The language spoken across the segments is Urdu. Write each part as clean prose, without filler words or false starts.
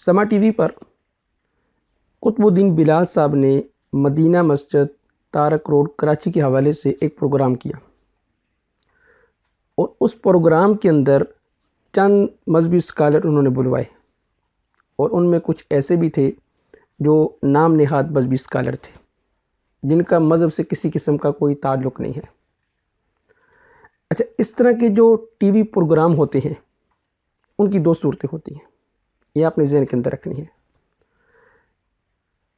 سما ٹی وی پر قطب الدین بلال صاحب نے مدینہ مسجد تارک روڈ کراچی کے حوالے سے ایک پروگرام کیا، اور اس پروگرام کے اندر چند مذہبی اسکالر انہوں نے بلوائے، اور ان میں کچھ ایسے بھی تھے جو نام نہاد مذہبی اسکالر تھے جن کا مذہب سے کسی قسم کا کوئی تعلق نہیں ہے۔ اچھا، اس طرح کے جو ٹی وی پروگرام ہوتے ہیں ان کی دو صورتیں ہوتی ہیں، یہ آپ نے ذہن کے اندر رکھنی ہے۔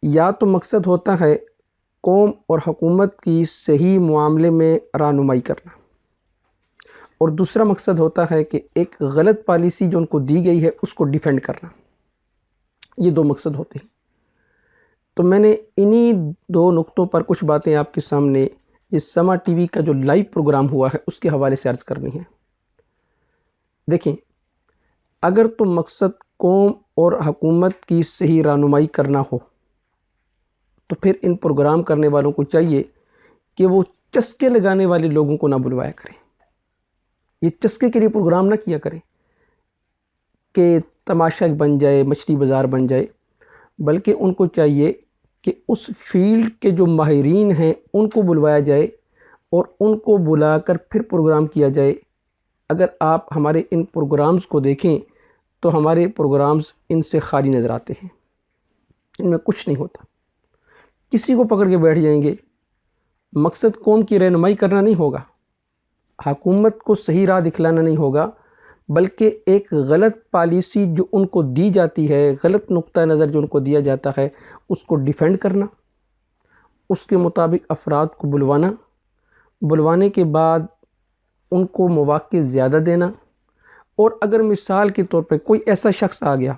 یا تو مقصد ہوتا ہے قوم اور حکومت کی صحیح معاملے میں رہنمائی کرنا، اور دوسرا مقصد ہوتا ہے کہ ایک غلط پالیسی جو ان کو دی گئی ہے اس کو ڈیفینڈ کرنا۔ یہ دو مقصد ہوتے ہیں۔ تو میں نے انہی دو نقطوں پر کچھ باتیں آپ کے سامنے یہ سما ٹی وی کا جو لائیو پروگرام ہوا ہے اس کے حوالے سے عرض کرنی ہے۔ دیکھیں، اگر تو مقصد قوم اور حکومت کی صحیح رہنمائی کرنا ہو تو پھر ان پروگرام کرنے والوں کو چاہیے کہ وہ چسکے لگانے والے لوگوں کو نہ بلوایا کریں۔ یہ چسکے کے لیے پروگرام نہ کیا کریں کہ تماشا بن جائے، مچھلی بازار بن جائے، بلکہ ان کو چاہیے کہ اس فیلڈ کے جو ماہرین ہیں ان کو بلوایا جائے اور ان کو بلا کر پھر پروگرام کیا جائے۔ اگر آپ ہمارے ان پروگرامز کو دیکھیں تو ہمارے پروگرامز ان سے خالی نظر آتے ہیں، ان میں کچھ نہیں ہوتا۔ کسی کو پکڑ کے بیٹھ جائیں گے، مقصد قوم کی رہنمائی کرنا نہیں ہوگا، حکومت کو صحیح راہ دکھلانا نہیں ہوگا، بلکہ ایک غلط پالیسی جو ان کو دی جاتی ہے، غلط نقطہ نظر جو ان کو دیا جاتا ہے اس کو ڈیفینڈ کرنا، اس کے مطابق افراد کو بلوانے کے بعد ان کو مواقع زیادہ دینا، اور اگر مثال کے طور پہ کوئی ایسا شخص آ گیا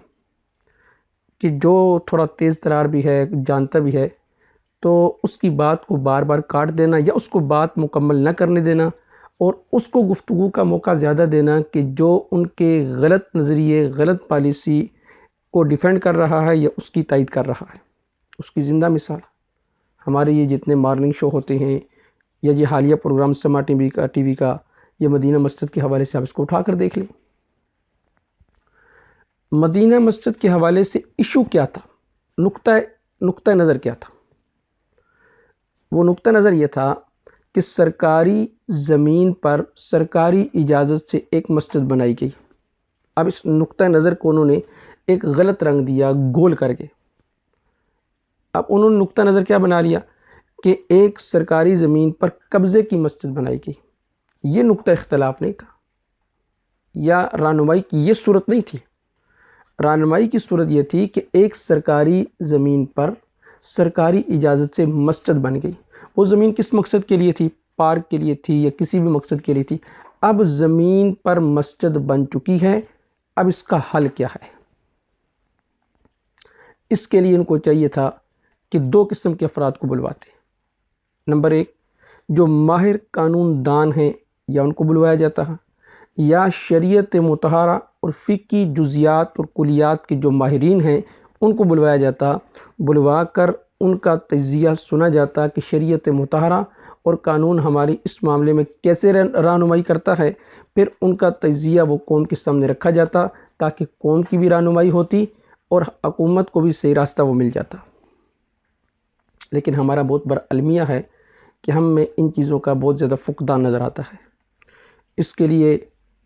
کہ جو تھوڑا تیز ترار بھی ہے، جانتا بھی ہے، تو اس کی بات کو بار بار کاٹ دینا یا اس کو بات مکمل نہ کرنے دینا، اور اس کو گفتگو کا موقع زیادہ دینا کہ جو ان کے غلط نظریے، غلط پالیسی کو ڈیفینڈ کر رہا ہے یا اس کی تائید کر رہا ہے۔ اس کی زندہ مثال ہمارے یہ جتنے مارننگ شو ہوتے ہیں یا یہ حالیہ پروگرام سما ٹی وی کا یا مدینہ مسجد کے حوالے سے آپ اس کو اٹھا کر دیکھ لیں۔ مدینہ مسجد کے حوالے سے ایشو کیا تھا، نقطہ نظر کیا تھا؟ وہ نقطہ نظر یہ تھا کہ سرکاری زمین پر سرکاری اجازت سے ایک مسجد بنائی گئی۔ اب اس نقطہ نظر کو انہوں نے ایک غلط رنگ دیا، گول کر کے۔ اب انہوں نے نقطہ نظر کیا بنا لیا کہ ایک سرکاری زمین پر قبضے کی مسجد بنائی گئی۔ یہ نقطہ اختلاف نہیں تھا، یا رہنمائی کی یہ صورت نہیں تھی۔ رہنمائی کی صورت یہ تھی کہ ایک سرکاری زمین پر سرکاری اجازت سے مسجد بن گئی۔ وہ زمین کس مقصد کے لیے تھی؟ پارک کے لیے تھی یا کسی بھی مقصد کے لیے تھی؟ اب زمین پر مسجد بن چکی ہے، اب اس کا حل کیا ہے؟ اس کے لیے ان کو چاہیے تھا کہ دو قسم کے افراد کو بلواتے۔ نمبر ایک، جو ماہر قانون دان ہیں یا ان کو بلوایا جاتا ہے، یا شریعت مطہرہ اور فقہی جزیات اور کلیات کے جو ماہرین ہیں ان کو بلوایا جاتا، بلوا کر ان کا تجزیہ سنا جاتا کہ شریعت مطہرہ اور قانون ہماری اس معاملے میں کیسے رہنمائی کرتا ہے۔ پھر ان کا تجزیہ وہ قوم کے سامنے رکھا جاتا تاکہ قوم کی بھی رہنمائی ہوتی اور حکومت کو بھی صحیح راستہ وہ مل جاتا۔ لیکن ہمارا بہت بڑا المیہ ہے کہ ہم میں ان چیزوں کا بہت زیادہ فقدان نظر آتا ہے۔ اس کے لیے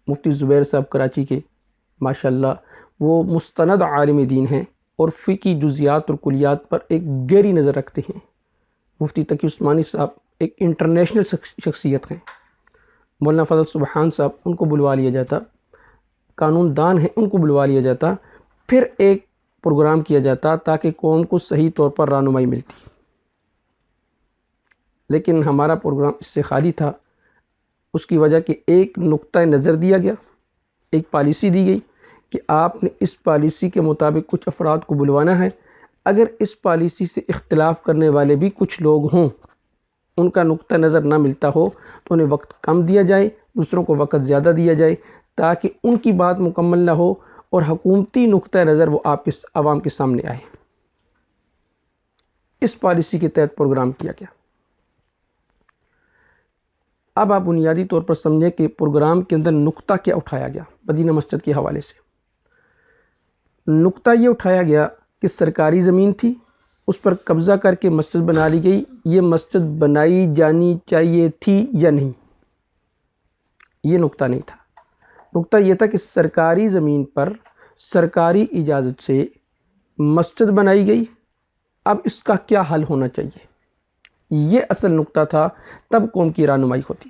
مفتی زبیر صاحب کراچی کے ماشاءاللہ وہ مستند عالم دین ہیں اور فقہی جزیات اور کلیات پر ایک گہری نظر رکھتے ہیں۔ مفتی تقی عثمانی صاحب ایک انٹرنیشنل شخصیت ہیں۔ مولانا فضل سبحان صاحب، ان کو بلوا لیا جاتا، قانون دان ہیں، ان کو بلوا لیا جاتا، پھر ایک پروگرام کیا جاتا تاکہ قوم کو صحیح طور پر رہنمائی ملتی۔ لیکن ہمارا پروگرام اس سے خالی تھا، اس کی وجہ کہ ایک نقطہ نظر دیا گیا، ایک پالیسی دی گئی کہ آپ نے اس پالیسی کے مطابق کچھ افراد کو بلوانا ہے۔ اگر اس پالیسی سے اختلاف کرنے والے بھی کچھ لوگ ہوں، ان کا نقطہ نظر نہ ملتا ہو تو انہیں وقت کم دیا جائے، دوسروں کو وقت زیادہ دیا جائے تاکہ ان کی بات مکمل نہ ہو اور حکومتی نقطہ نظر وہ آپ کے عوام کے سامنے آئے۔ اس پالیسی کے تحت پروگرام کیا گیا۔ اب آپ بنیادی طور پر سمجھیں کہ پروگرام کے اندر نقطہ کیا اٹھایا گیا مدینہ مسجد کے حوالے سے۔ نقطہ یہ اٹھایا گیا کہ سرکاری زمین تھی، اس پر قبضہ کر کے مسجد بنا لی گئی، یہ مسجد بنائی جانی چاہیے تھی یا نہیں، یہ نقطہ نہیں تھا۔ نقطہ یہ تھا کہ سرکاری زمین پر سرکاری اجازت سے مسجد بنائی گئی، اب اس کا کیا حل ہونا چاہیے، یہ اصل نقطہ تھا، تب قوم کی رہنمائی ہوتی۔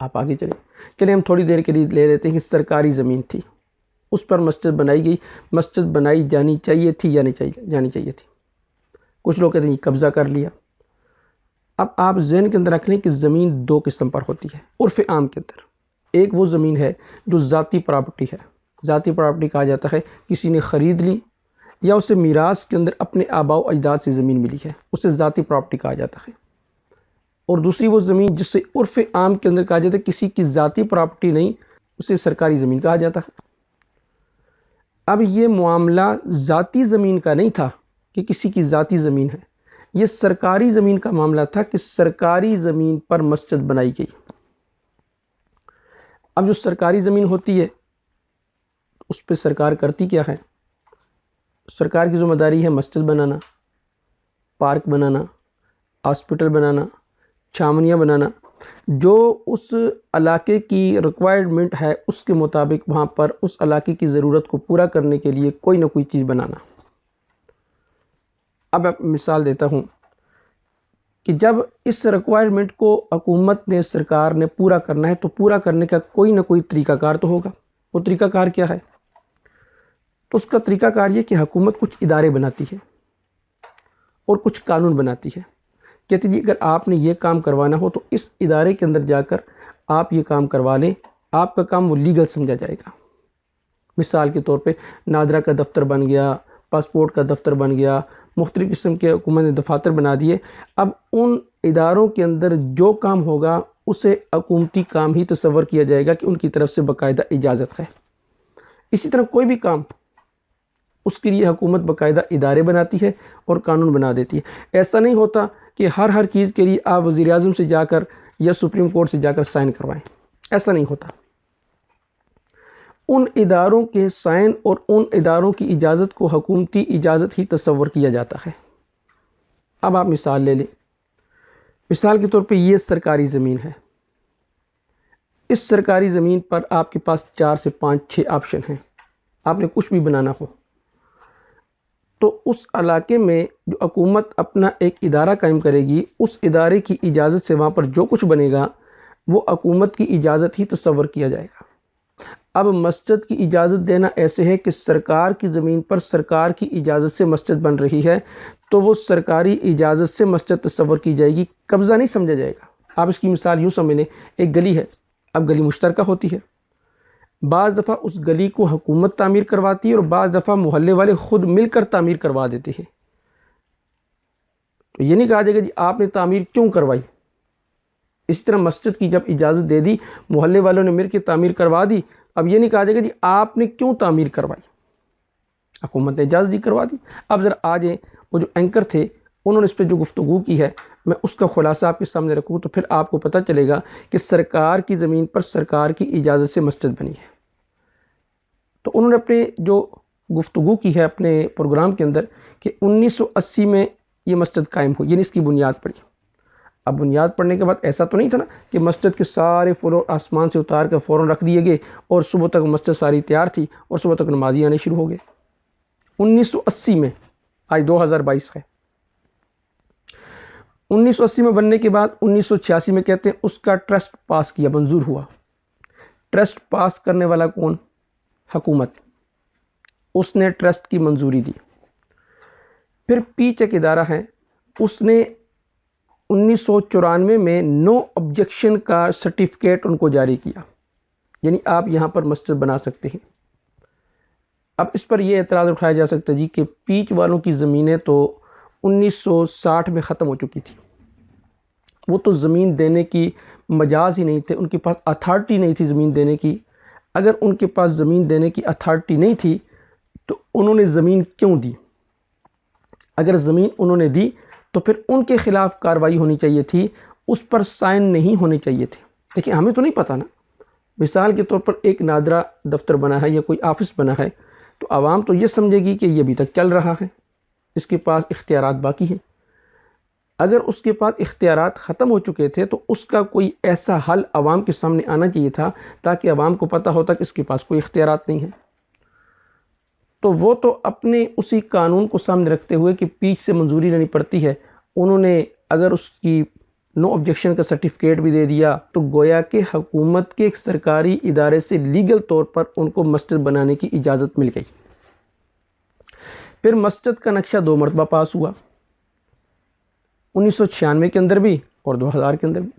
آپ آگے چلیں ہم تھوڑی دیر کے لیے لے لیتے ہیں کہ سرکاری زمین تھی، اس پر مسجد بنائی گئی، مسجد بنائی جانی چاہیے تھی یا نہیں جانی چاہیے تھی۔ کچھ لوگ کہتے ہیں یہ قبضہ کر لیا۔ اب آپ ذہن کے اندر رکھ لیں کہ زمین دو قسم پر ہوتی ہے عرف عام کے اندر۔ ایک وہ زمین ہے جو ذاتی پراپرٹی ہے، ذاتی پراپرٹی کہا جاتا ہے کسی نے خرید لی یا اسے میراث کے اندر اپنے آباء و اجداد سے زمین ملی ہے، اسے ذاتی پراپرٹی کہا جاتا ہے۔ اور دوسری وہ زمین جس سے عرف عام کے اندر کہا جاتا ہے کسی کی ذاتی پراپرٹی نہیں، اسے سرکاری زمین کہا جاتا ہے۔ اب یہ معاملہ ذاتی زمین کا نہیں تھا کہ کسی کی ذاتی زمین ہے، یہ سرکاری زمین کا معاملہ تھا کہ سرکاری زمین پر مسجد بنائی گئی۔ اب جو سرکاری زمین ہوتی ہے اس پہ سرکار کرتی کیا ہے؟ سرکار کی ذمہ داری ہے مسجد بنانا، پارک بنانا، ہاسپٹل بنانا، چھاونیاں بنانا، جو اس علاقے کی ریکوائرمنٹ ہے اس کے مطابق وہاں پر اس علاقے کی ضرورت کو پورا کرنے کے لیے کوئی نہ کوئی چیز بنانا۔ اب مثال دیتا ہوں کہ جب اس ریکوائرمنٹ کو حکومت نے، سرکار نے پورا کرنا ہے تو پورا کرنے کا کوئی نہ کوئی طریقہ کار تو ہوگا۔ وہ طریقہ کار کیا ہے؟ تو اس کا طریقہ کار یہ کہ حکومت کچھ ادارے بناتی ہے اور کچھ قانون بناتی ہے، کہتی جی اگر آپ نے یہ کام کروانا ہو تو اس ادارے کے اندر جا کر آپ یہ کام کروا لیں، آپ کا کام وہ لیگل سمجھا جائے گا۔ مثال کے طور پہ نادرا کا دفتر بن گیا، پاسپورٹ کا دفتر بن گیا، مختلف قسم کے حکومت نے دفاتر بنا دیے۔ اب ان اداروں کے اندر جو کام ہوگا اسے حکومتی کام ہی تصور کیا جائے گا کہ ان کی طرف سے باقاعدہ اجازت ہے۔ اسی طرح کوئی بھی کام اس کے لیے حکومت باقاعدہ ادارے بناتی ہے اور قانون بنا دیتی ہے۔ ایسا نہیں ہوتا کہ ہر چیز کے لیے آپ وزیر اعظم سے جا کر یا سپریم کورٹ سے جا کر سائن کروائیں، ایسا نہیں ہوتا۔ ان اداروں کے سائن اور ان اداروں کی اجازت کو حکومتی اجازت ہی تصور کیا جاتا ہے۔ اب آپ مثال لے لیں، مثال کے طور پہ یہ سرکاری زمین ہے، اس سرکاری زمین پر آپ کے پاس 4 سے 5 6 آپشن ہیں، آپ نے کچھ بھی بنانا ہو تو اس علاقے میں جو حکومت اپنا ایک ادارہ قائم کرے گی، اس ادارے کی اجازت سے وہاں پر جو کچھ بنے گا وہ حکومت کی اجازت ہی تصور کیا جائے گا۔ اب مسجد کی اجازت دینا ایسے ہے کہ سرکار کی زمین پر سرکار کی اجازت سے مسجد بن رہی ہے تو وہ سرکاری اجازت سے مسجد تصور کی جائے گی، قبضہ نہیں سمجھا جائے گا۔ آپ اس کی مثال یوں سمجھ لیں، ایک گلی ہے، اب گلی مشترکہ ہوتی ہے، بعض دفعہ اس گلی کو حکومت تعمیر کرواتی ہے اور بعض دفعہ محلے والے خود مل کر تعمیر کروا دیتے ہیں۔ تو یہ نہیں کہا جائے گا جی آپ نے تعمیر کیوں کروائی۔ اسی طرح مسجد کی جب اجازت دے دی، محلے والوں نے مل کے تعمیر کروا دی، اب یہ نہیں کہا جائے گا جی آپ نے کیوں تعمیر کروائی، حکومت نے اجازت دی کروا دی۔ اب ذرا آ جائیں، وہ جو اینکر تھے انہوں نے اس پہ جو گفتگو کی ہے میں اس کا خلاصہ آپ کے سامنے رکھوں تو پھر آپ کو پتہ چلے گا کہ سرکار کی زمین پر سرکار کی اجازت سے مسجد بنی ہے۔ تو انہوں نے اپنے جو گفتگو کی ہے اپنے پروگرام کے اندر کہ 1980 میں یہ مسجد قائم ہوئی، یعنی اس کی بنیاد پڑی۔ اب بنیاد پڑنے کے بعد ایسا تو نہیں تھا نا کہ مسجد کے سارے فلور آسمان سے اتار کے فوراً رکھ دیے گئے اور صبح تک مسجد ساری تیار تھی اور صبح تک نمازی آنے شروع ہو گئے۔ 1980 میں، آج 2022 ہے، 1980 میں بننے کے بعد 1986 میں کہتے ہیں اس کا ٹرسٹ پاس کیا، منظور ہوا۔ ٹرسٹ پاس کرنے والا کون؟ حکومت، اس نے ٹرسٹ کی منظوری دی۔ پھر پیچ ایک ادارہ ہے، اس نے 1994 میں نو آبجیکشن کا سرٹیفکیٹ ان کو جاری کیا، یعنی آپ یہاں پر مسجد بنا سکتے ہیں۔ اب اس پر یہ اعتراض اٹھایا جا سکتا ہے جی کہ پیچ والوں کی زمینیں تو 1960 میں ختم ہو چکی تھی، وہ تو زمین دینے کی مجاز ہی نہیں تھے، ان کے پاس اتھارٹی نہیں تھی زمین دینے کی۔ اگر ان کے پاس زمین دینے کی اتھارٹی نہیں تھی تو انہوں نے زمین کیوں دی؟ اگر زمین انہوں نے دی تو پھر ان کے خلاف کارروائی ہونی چاہیے تھی، اس پر سائن نہیں ہونے چاہیے تھے۔ لیکن ہمیں تو نہیں پتہ نا، مثال کے طور پر ایک نادرا دفتر بنا ہے یا کوئی آفس بنا ہے تو عوام تو یہ سمجھے گی کہ یہ ابھی تک چل رہا ہے، اس کے پاس اختیارات باقی ہیں۔ اگر اس کے پاس اختیارات ختم ہو چکے تھے تو اس کا کوئی ایسا حل عوام کے سامنے آنا چاہیے تھا تاکہ عوام کو پتہ ہوتا کہ اس کے پاس کوئی اختیارات نہیں ہیں۔ تو وہ تو اپنے اسی قانون کو سامنے رکھتے ہوئے کہ پیچھ سے منظوری لینی پڑتی ہے، انہوں نے اگر اس کی نو آبجیکشن کا سرٹیفکیٹ بھی دے دیا تو گویا کہ حکومت کے ایک سرکاری ادارے سے لیگل طور پر ان کو مسجد بنانے کی اجازت مل گئی۔ پھر مسجد کا نقشہ 2 مرتبہ پاس ہوا، 1996 کے اندر بھی اور 2000 کے اندر بھی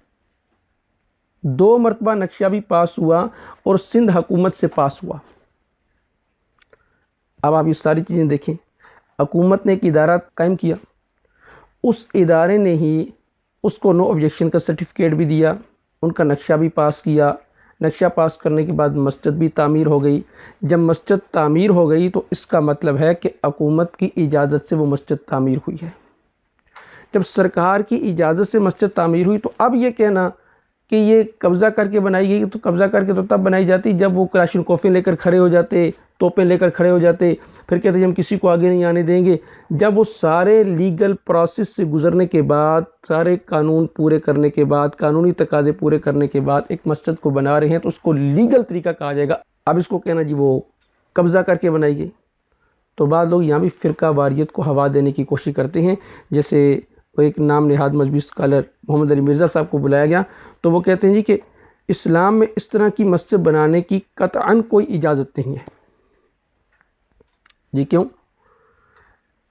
2 مرتبہ نقشہ بھی پاس ہوا اور سندھ حکومت سے پاس ہوا۔ اب آپ یہ ساری چیزیں دیکھیں، حکومت نے ایک ادارہ قائم کیا، اس ادارے نے ہی اس کو نو آبجیکشن کا سرٹیفکیٹ بھی دیا، ان کا نقشہ بھی پاس کیا، نقشہ پاس کرنے کے بعد مسجد بھی تعمیر ہو گئی۔ جب مسجد تعمیر ہو گئی تو اس کا مطلب ہے کہ حکومت کی اجازت سے وہ مسجد تعمیر ہوئی ہے۔ جب سرکار کی اجازت سے مسجد تعمیر ہوئی تو اب یہ کہنا کہ یہ قبضہ کر کے بنائی گئی، تو قبضہ کر کے تو تب بنائی جاتی جب وہ کلاشن کوفیں لے کر کھڑے ہو جاتے، توپیں لے کر کھڑے ہو جاتے، پھر کہتے ہیں ہم کسی کو آگے نہیں آنے دیں گے۔ جب وہ سارے لیگل پروسیس سے گزرنے کے بعد، سارے قانون پورے کرنے کے بعد، قانونی تقاضے پورے کرنے کے بعد ایک مسجد کو بنا رہے ہیں تو اس کو لیگل طریقہ کہا جائے گا۔ اب اس کو کہنا جی وہ قبضہ کر کے بنائی گئی، تو بعض لوگ یہاں بھی فرقہ واریت کو ہوا دینے کی کوشش کرتے ہیں۔ جیسے وہ ایک نام نہاد مذہبی اسکالر محمد علی مرزا صاحب کو بلایا گیا تو وہ کہتے ہیں جی کہ اسلام میں اس طرح کی مسجد بنانے کی قطعاً کوئی اجازت نہیں ہے۔ جی کیوں؟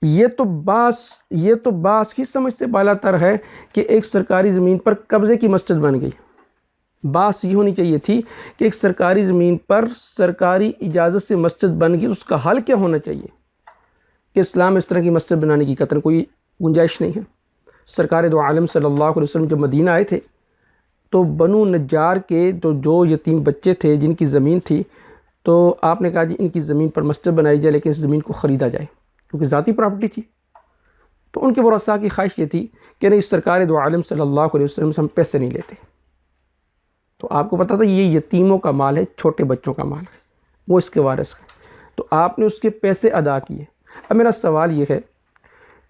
یہ تو باس کی سمجھ سے بالا تر ہے کہ ایک سرکاری زمین پر قبضے کی مسجد بن گئی۔ باس یہ ہونی چاہیے تھی کہ ایک سرکاری زمین پر سرکاری اجازت سے مسجد بن گئی، اس کا حل کیا ہونا چاہیے کہ اسلام اس طرح کی مسجد بنانے کی قطعاً کوئی گنجائش نہیں ہے۔ سرکار دو عالم صلی اللہ علیہ وسلم جب مدینہ آئے تھے تو بنو نجار کے جو یتیم بچے تھے جن کی زمین تھی، تو آپ نے کہا جی ان کی زمین پر مسجد بنائی جائے لیکن اس زمین کو خریدا جائے، کیونکہ ذاتی پراپرٹی تھی۔ تو ان کے ورثاء کی خواہش یہ تھی کہ نہیں، سرکار دو عالم صلی اللہ علیہ وسلم سے ہم پیسے نہیں لیتے۔ تو آپ کو پتہ تھا یہ یتیموں کا مال ہے، چھوٹے بچوں کا مال ہے، وہ اس کے وارث ہیں، تو آپ نے اس کے پیسے ادا کیے۔ اب میرا سوال یہ ہے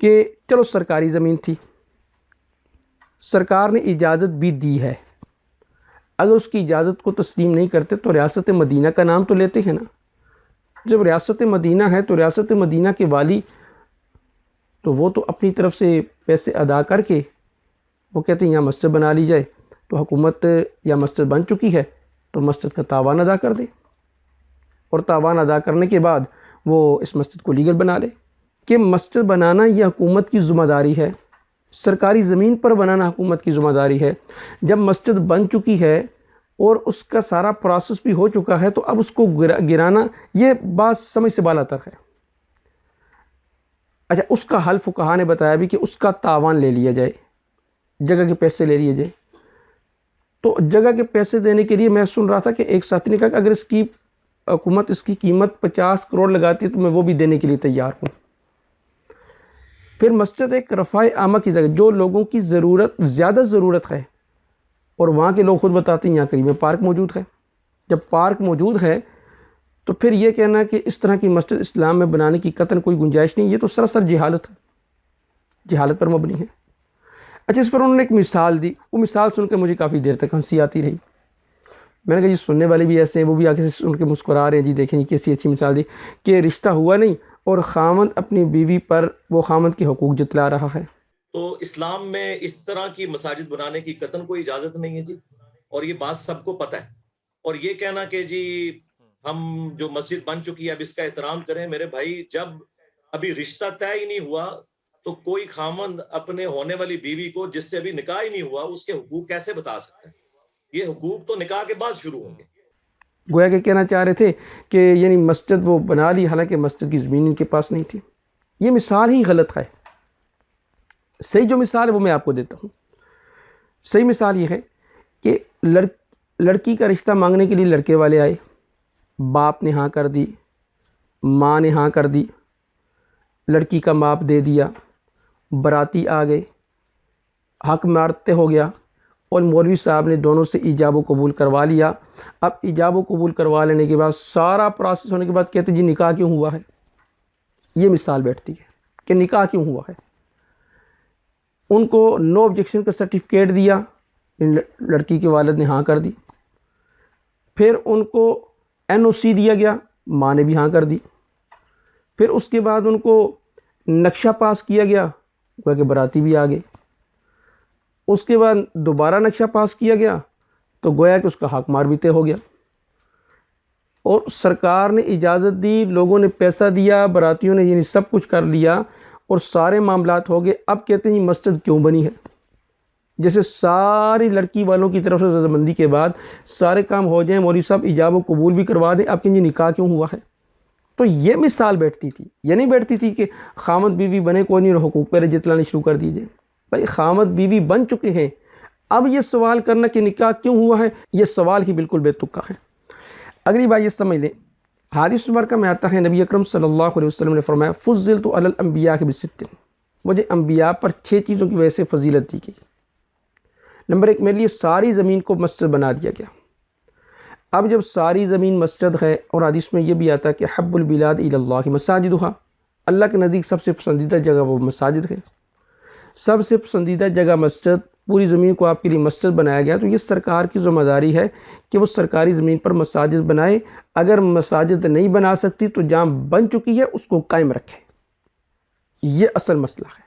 کہ چلو سرکاری زمین تھی، سرکار نے اجازت بھی دی ہے، اگر اس کی اجازت کو تسلیم نہیں کرتے تو ریاست مدینہ کا نام تو لیتے ہیں نا۔ جب ریاست مدینہ ہے تو ریاست مدینہ کے والی تو وہ تو اپنی طرف سے پیسے ادا کر کے وہ کہتے ہیں یہاں مسجد بنا لی جائے، تو حکومت یا مسجد بن چکی ہے تو مسجد کا تاوان ادا کر دے، اور تاوان ادا کرنے کے بعد وہ اس مسجد کو لیگل بنا لے۔ کہ مسجد بنانا یہ حکومت کی ذمہ داری ہے، سرکاری زمین پر بنانا حکومت کی ذمہ داری ہے۔ جب مسجد بن چکی ہے اور اس کا سارا پروسیس بھی ہو چکا ہے تو اب اس کو گرانا یہ بات سمجھ سے بالا تر ہے۔ اچھا، اس کا حل فقہا نے بتایا بھی کہ اس کا تاوان لے لیا جائے، جگہ کے پیسے لے لیے جائے۔ تو جگہ کے پیسے دینے کے لیے میں سن رہا تھا کہ ایک ساتھی نے کہا کہ اگر اس کی حکومت اس کی قیمت 50 کروڑ لگاتی ہے تو میں وہ بھی دینے کے لیے تیار ہوں۔ پھر مسجد ایک رفاع عامہ کی جگہ، جو لوگوں کی زیادہ ضرورت ہے، اور وہاں کے لوگ خود بتاتے ہیں یہاں قریب میں پارک موجود ہے۔ جب پارک موجود ہے تو پھر یہ کہنا کہ اس طرح کی مسجد اسلام میں بنانے کی قطعاً کوئی گنجائش نہیں، یہ تو سراسر جہالت ہے، جہالت پر مبنی ہے۔ اچھا، اس پر انہوں نے ایک مثال دی، وہ مثال سن کے مجھے کافی دیر تک ہنسی آتی رہی۔ میں نے کہا یہ سننے والے بھی ایسے ہیں، وہ بھی آگے سے سن کے مسکرا رہے ہیں، جی دیکھیں یہ کیسی اچھی مثال دی کہ رشتہ ہوا نہیں اور خامند اپنی بیوی پر وہ خامند کے حقوق جتلا رہا ہے۔ تو اسلام میں اس طرح کی مساجد بنانے کی قطعاً کوئی اجازت نہیں ہے جی، اور یہ بات سب کو پتہ ہے۔ اور یہ کہنا کہ جی ہم جو مسجد بن چکی ہے اب اس کا احترام کریں، میرے بھائی جب ابھی رشتہ طے ہی نہیں ہوا تو کوئی خامند اپنے ہونے والی بیوی کو جس سے ابھی نکاح ہی نہیں ہوا اس کے حقوق کیسے بتا سکتا ہے؟ یہ حقوق تو نکاح کے بعد شروع ہوں گے۔ گویا کہ کہنا چاہ رہے تھے کہ یعنی مسجد وہ بنا لی حالانکہ مسجد کی زمین ان کے پاس نہیں تھی۔ یہ مثال ہی غلط ہے۔ صحیح جو مثال ہے وہ میں آپ کو دیتا ہوں۔ صحیح مثال یہ ہے کہ لڑکی کا رشتہ مانگنے کے لیے لڑکے والے آئے، باپ نے ہاں کر دی، ماں نے ہاں کر دی، لڑکی کا باپ دے دیا، براتی آ گئے، حق مارتے ہو گیا، اور مولوی صاحب نے دونوں سے ایجاب و قبول کروا لیا. اب ایجاب و قبول کروا لینے کے بعد سارا پروسیس ہونے کے بعد کہتے جی نکاح کیوں ہوا ہے. یہ مثال بیٹھتی ہے کہ نکاح کیوں ہوا ہے. ان کو نو آبجیکشن کا سرٹیفکیٹ دیا, لڑکی کے والد نے ہاں کر دی. پھر ان کو NOC دیا گیا, ماں نے بھی ہاں کر دی. پھر اس کے بعد ان کو نقشہ پاس کیا گیا, گویا کہ براتی بھی آ گئے. اس کے بعد دوبارہ نقشہ پاس کیا گیا تو گویا کہ اس کا حق مار بھی طے ہو گیا. اور سرکار نے اجازت دی, لوگوں نے پیسہ دیا, براتیوں نے یعنی سب کچھ کر لیا اور سارے معاملات ہو گئے. اب کہتے ہیں مسجد کیوں بنی ہے؟ جیسے ساری لڑکی والوں کی طرف سے رضامندی کے بعد سارے کام ہو جائیں, مولوی صاحب ایجاب و قبول بھی کروا دیں, اب کہیں نکاح کیوں ہوا ہے؟ تو یہ مثال بیٹھتی تھی. یہ نہیں بیٹھتی تھی کہ خامد بیوی بنے کوئی نہیں اور حقوق پہ جتلانے شروع کر دیجئے. بھائی خامد بیوی بن چکے ہیں, اب یہ سوال کرنا کہ نکاح کیوں ہوا ہے, یہ سوال ہی بالکل بے تکا ہے. اگلی بات یہ سمجھ لیں, حدیث مبارکہ میں آتا ہے نبی اکرم صلی اللہ علیہ وسلم نے فرمایا فضلت علی الانبیاء بست, مجھے انبیاء پر 6 چیزوں کی وجہ سے فضیلت دی گئی. نمبر 1, میرے لیے ساری زمین کو مسجد بنا دیا گیا. اب جب ساری زمین مسجد ہے, اور حدیث میں یہ بھی آتا ہے کہ حب البلاد الی اللہ مساجدها, اللہ کے نزدیک سب سے پسندیدہ جگہ وہ مساجد ہے, سب سے پسندیدہ جگہ مسجد, پوری زمین کو آپ کے لیے مسجد بنایا گیا. تو یہ سرکار کی ذمہ داری ہے کہ وہ سرکاری زمین پر مساجد بنائے. اگر مساجد نہیں بنا سکتی تو جہاں بن چکی ہے اس کو قائم رکھے. یہ اصل مسئلہ ہے.